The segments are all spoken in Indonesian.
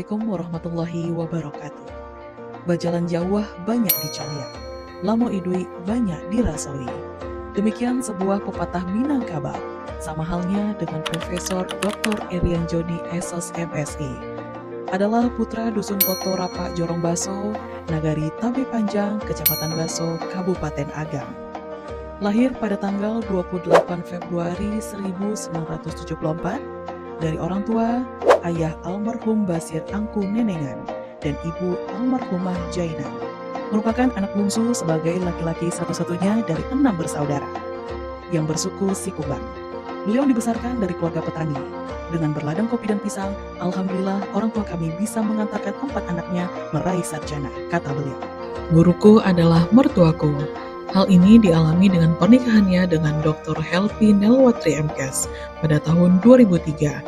Assalamualaikum warahmatullahi wabarakatuh. Bajalan Jawa banyak dicolia, lamo idui banyak dirasawi. Demikian sebuah pepatah Minangkabau, sama halnya dengan Profesor Dr. Erian Joni SOS MSI. Adalah putra Dusun Koto Rapak Jorong Baso, Nagari Tabe Panjang, Kecamatan Baso, Kabupaten Agam. Lahir pada tanggal 28 Februari 1974 dari orang tua, ayah almarhum Basir Angku Nenengan dan ibu almarhumah Jaina. Merupakan anak bungsu sebagai laki-laki satu-satunya dari 6 bersaudara yang bersuku Sikubang. Beliau dibesarkan dari keluarga petani. Dengan berladang kopi dan pisang, alhamdulillah orang tua kami bisa mengantarkan 4 anaknya meraih sarjana, kata beliau. Guruku adalah mertuaku. Hal ini dialami dengan pernikahannya dengan Dr. Helvi Nelwatri MKes pada tahun 2003.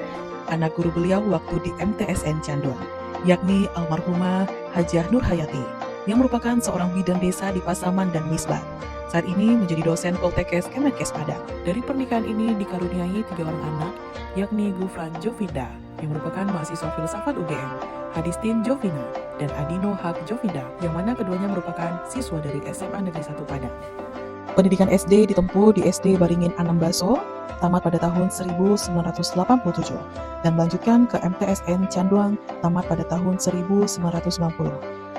Anak guru beliau waktu di MTSN Canduang, yakni almarhumah Hajah Nur Hayati, yang merupakan seorang bidan desa di Pasaman dan Misbah. Saat ini menjadi dosen Poltekkes Kemenkes Padang. Dari pernikahan ini dikaruniai 3 orang anak, yakni Gufran Jovinda, yang merupakan mahasiswa filsafat UGM, Hadistin Jovina, dan Adino Haq Jovinda, yang mana keduanya merupakan siswa dari SMA Negeri 1 Padang. Pendidikan SD ditempuh di SD Baringin Anam Baso, tamat pada tahun 1987, dan melanjutkan ke MTSN Canduang, tamat pada tahun 1990.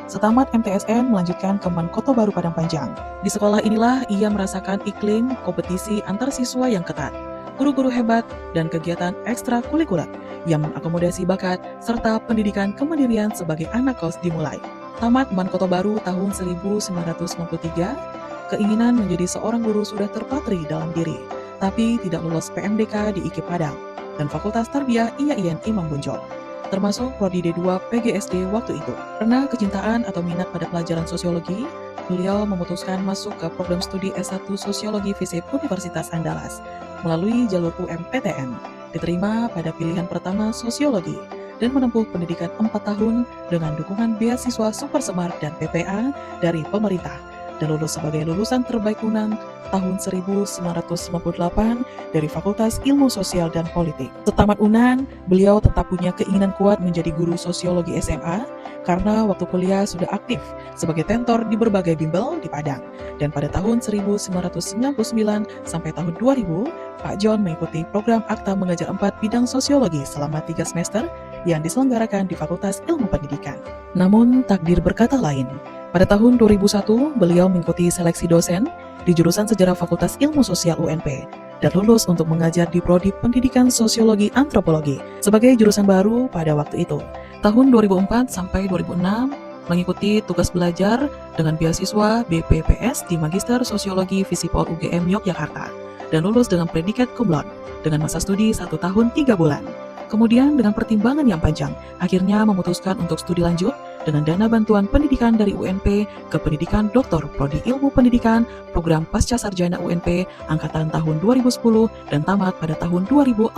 Setamat MTSN, melanjutkan ke Man Koto Baru Padang Panjang. Di sekolah inilah ia merasakan iklim kompetisi antar siswa yang ketat, guru-guru hebat, dan kegiatan ekstrakurikuler yang mengakomodasi bakat serta pendidikan kemandirian sebagai anak kos dimulai. Tamat Man Koto Baru tahun 1993, keinginan menjadi seorang guru sudah terpatri dalam diri, tapi tidak lolos PMDK di IKIP Padang dan Fakultas Tarbiyah IAIN Imam Bonjol, termasuk Prodi D2 PGSD waktu itu. Karena kecintaan atau minat pada pelajaran sosiologi, beliau memutuskan masuk ke program studi S1 Sosiologi FISIP Universitas Andalas melalui jalur UMPTN. Diterima pada pilihan pertama Sosiologi dan menempuh pendidikan 4 tahun dengan dukungan beasiswa Super Semar dan PPA dari pemerintah, dan lulus sebagai lulusan terbaik UNAN tahun 1998 dari Fakultas Ilmu Sosial dan Politik. Setamat UNAN, beliau tetap punya keinginan kuat menjadi guru sosiologi SMA karena waktu kuliah sudah aktif sebagai tentor di berbagai bimbel di Padang. Dan pada tahun 1999 sampai tahun 2000, Pak John mengikuti program Akta Mengajar 4 bidang sosiologi selama 3 semester yang diselenggarakan di Fakultas Ilmu Pendidikan. Namun takdir berkata lain. Pada tahun 2001, beliau mengikuti seleksi dosen di jurusan Sejarah Fakultas Ilmu Sosial UNP dan lulus untuk mengajar di Prodi Pendidikan Sosiologi Antropologi sebagai jurusan baru pada waktu itu. Tahun 2004 sampai 2006, mengikuti tugas belajar dengan beasiswa BPPS di Magister Sosiologi Visipol UGM Yogyakarta dan lulus dengan predikat cum laude dengan masa studi 1 tahun 3 bulan. Kemudian dengan pertimbangan yang panjang, akhirnya memutuskan untuk studi lanjut dengan dana bantuan pendidikan dari UNP ke pendidikan doktor Prodi Ilmu Pendidikan Program Pasca Sarjana UNP angkatan tahun 2010 dan tamat pada tahun 2014.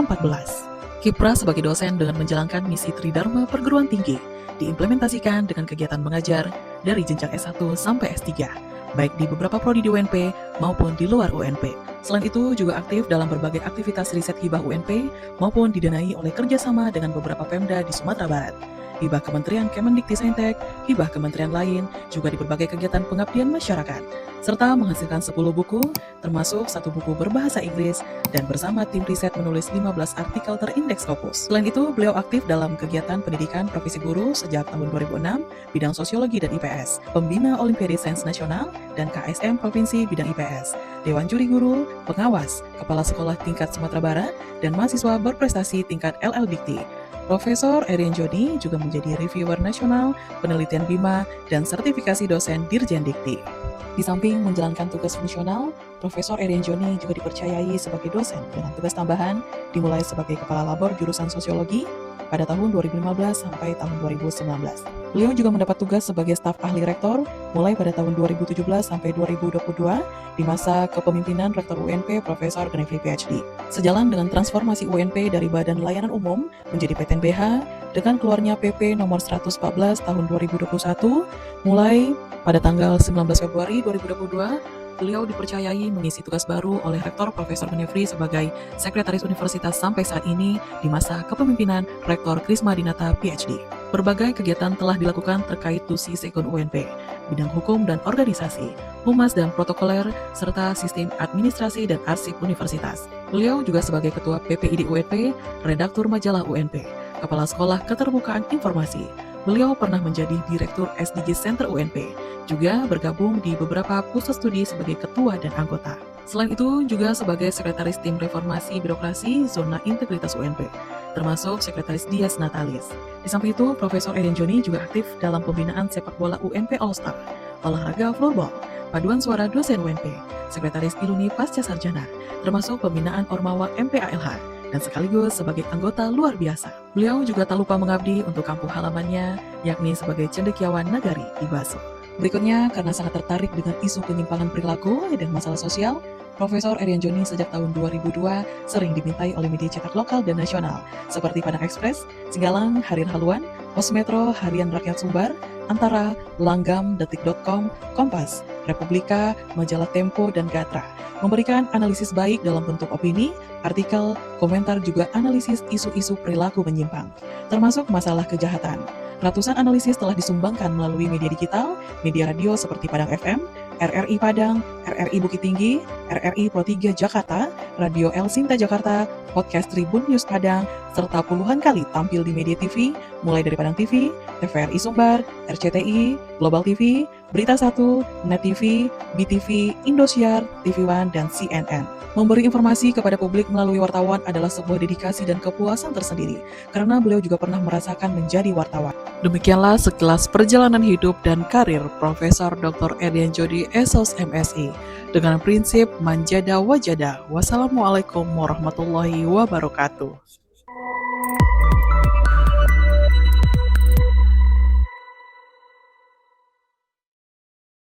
Kiprah sebagai dosen dengan menjalankan misi Tridharma perguruan tinggi diimplementasikan dengan kegiatan mengajar dari jenjang S1 sampai S3, baik di beberapa prodi di UNP maupun di luar UNP. Selain itu juga aktif dalam berbagai aktivitas riset hibah UNP maupun didanai oleh kerjasama dengan beberapa Pemda di Sumatera Barat, hibah Kementerian Kemendikbudristek, hibah kementerian lain, juga di berbagai kegiatan pengabdian masyarakat, serta menghasilkan 10 buku, termasuk 1 buku berbahasa Inggris, dan bersama tim riset menulis 15 artikel terindeks Scopus. Selain itu, beliau aktif dalam kegiatan pendidikan profesi guru sejak tahun 2006, bidang sosiologi dan IPS, pembina Olimpiade Sains Nasional, dan KSM Provinsi bidang IPS, Dewan Juri Guru, pengawas, kepala sekolah tingkat Sumatera Barat, dan mahasiswa berprestasi tingkat LLDikti. Profesor Erian Joni juga menjadi reviewer nasional, penelitian BIMA, dan sertifikasi dosen Dirjen Dikti. Di samping menjalankan tugas fungsional, Profesor Erian Joni juga dipercayai sebagai dosen dengan tugas tambahan dimulai sebagai Kepala Labor Jurusan Sosiologi pada tahun 2015 sampai tahun 2019. Beliau juga mendapat tugas sebagai staf ahli rektor mulai pada tahun 2017 sampai 2022 di masa kepemimpinan Rektor UNP Profesor Gnevri PhD. Sejalan dengan transformasi UNP dari Badan Layanan Umum menjadi PTNBH dengan keluarnya PP nomor 114 tahun 2021, mulai pada tanggal 19 Februari 2022, Beliau dipercayai mengisi tugas baru oleh Rektor Profesor Menefri sebagai Sekretaris Universitas sampai saat ini di masa kepemimpinan Rektor Krisma Dinata PhD. Berbagai kegiatan telah dilakukan terkait TUSI Sekun UNP, bidang hukum dan organisasi, humas dan protokoler, serta sistem administrasi dan arsip universitas. Beliau juga sebagai Ketua PPID UNP, Redaktur Majalah UNP, Kepala Sekolah Keterbukaan Informasi. Beliau pernah menjadi Direktur SDG Center UNP, juga bergabung di beberapa pusat studi sebagai ketua dan anggota. Selain itu, juga sebagai Sekretaris Tim Reformasi Birokrasi Zona Integritas UNP, termasuk Sekretaris Dias Natalis. Di samping itu, Profesor Erian Joni juga aktif dalam pembinaan sepak bola UNP All-Star, olahraga floorball, paduan suara dosen UNP, Sekretaris Iluni Pasca Sarjana, termasuk pembinaan Ormawa MPALH, dan sekaligus sebagai anggota luar biasa. Beliau juga tak lupa mengabdi untuk kampung halamannya, yakni sebagai cendekiawan nagari di Baso. Berikutnya, karena sangat tertarik dengan isu penyimpangan perilaku dan masalah sosial, Profesor Erian Joni sejak tahun 2002 sering dimintai oleh media cetak lokal dan nasional, seperti Padang Express, Singgalang, Harian Haluan, Pos Metro, Harian Rakyat Sumbar, Antara, Langgam, Detik.com, Kompas, Republika, Majalah Tempo, dan Gatra, memberikan analisis baik dalam bentuk opini, artikel, komentar juga analisis isu-isu perilaku menyimpang, termasuk masalah kejahatan. Ratusan analisis telah disumbangkan melalui media digital, media radio seperti Padang FM, RRI Padang, RRI Bukit Tinggi, RRI Pro 3 Jakarta, Radio El Sinta Jakarta, podcast Tribun News Padang, serta puluhan kali tampil di media TV, mulai dari Padang TV, TVRI Sumbar, RCTI, Global TV, Berita 1, Net TV, BTV, Indosiar, TV One, dan CNN. Memberi informasi kepada publik melalui wartawan adalah sebuah dedikasi dan kepuasan tersendiri, karena beliau juga pernah merasakan menjadi wartawan. Demikianlah sekilas perjalanan hidup dan karir Profesor Dr. Erian Joni SOS MSI dengan prinsip manjada wajada. Wassalamualaikum warahmatullahi wabarakatuh.